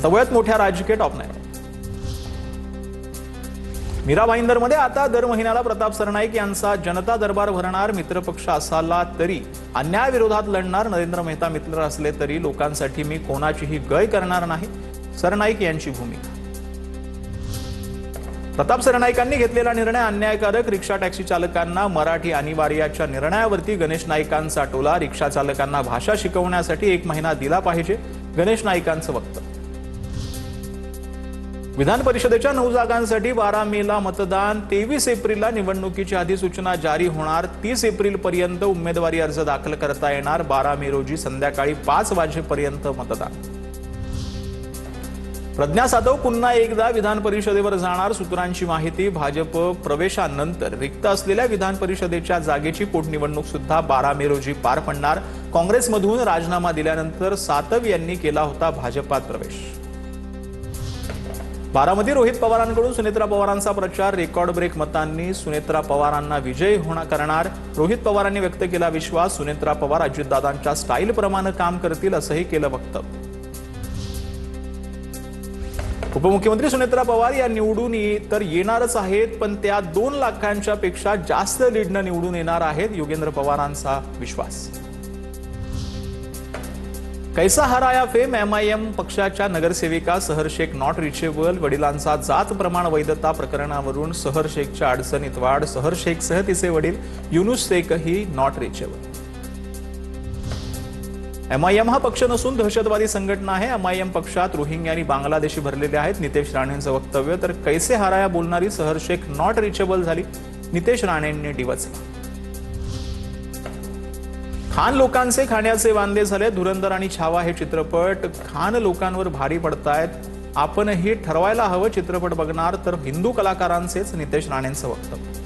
वास्तव्यात मोठ्या राजकीय टॉप नाही। मीरा भाईंदरमध्ये आता दर महिन्याला प्रताप सरनाईक यांचा जनता दरबार भरणार। मित्रपक्ष असला तरी अन्यायाविरोधात लढणार। नरेंद्र मेहता मित्र असले तरी लोकांसाठी मी कोणाचीही गय करणार नाही, सरनाईक यांची भूमिका। प्रताप सरनाईकांनी घेतलेला निर्णय अन्यायकारक। रिक्षा टॅक्सी चालकांना मराठी अनिवार्याच्या निर्णयावरती गणेश नाईकांचा टोला। रिक्षा चालकांना भाषा शिकवण्यासाठी 1 महिना दिला पाहिजे, गणेश नाईकांचं वक्तव्य। विधान परिषदेच्या 9 जागांसाठी 12 मेला मतदान। 23 एप्रिलला निवडणुकीची अधिसूचना जारी होणार। 30 एप्रिलपर्यंत उमेदवारी अर्ज दाखल करता येणार। 12 मे रोजी संध्याकाळी 5 वाजेपर्यंत मतदान। प्रज्ञा सातव पुन्हा एकदा विधान परिषदेवर जाणार। सूत्रांची माहिती, भाजप प्रवेशानंतर रिक्त असलेल्या विधान परिषदेच्या जागेची पोटनिवडणूक सुद्धा 12 मे रोजी पार पडणार। काँग्रेसमधून राजीनामा दिल्यानंतर सातव यांनी केला होता भाजपात प्रवेश। बारामती रोहित पवारांकडून सुनेत्रा पवारांचा प्रचार। रेकॉर्ड ब्रेक मतांनी सुनेत्रा पवारांना विजयी करणार। रोहित पवारांनी व्यक्त केला विश्वास। सुनेत्रा पवार अजितदादांच्या स्टाईलप्रमाणे काम करतील असंही केलं वक्तव्य। उपमुख्यमंत्री सुनेत्रा पवार या निवडून तर येणारच आहेत, पण त्या 2 लाखांच्या पेक्षा जास्त लीडनं निवडून येणार आहेत, योगेंद्र पवारांचा विश्वास। कैसा हराया फेम। MIM पक्षाच्या नगरसेविका सहर शेख नॉट रिचेबल। वडिलांचा जात प्रमाण वैधता प्रकरणावरून सहर शेखच्या अडचणीत वाढ। सहर शेखसह तिचे वडील युनुस शेखही नॉट रिचेबल। MIM हा पक्ष नसून दहशतवादी संघटना आहे। MIM पक्षात रोहिंग्या आणि बांगलादेशी भरलेले आहेत, नितेश राणेंचं वक्तव्य। तर कैसे हराया बोलणारी सहर शेख नॉट रिचेबल झाली, नितेश राणेंनी डिवचला। खान लोकांचे खाण्याचे वांदे झाले। धुरंधर आणि छावा हे चित्रपट खान लोकांवर भारी पडतायत। आपणही ठरवायला हवं चित्रपट बघणार तर हिंदू कलाकारांचेच, नितेश राणेंचं वक्तव्य।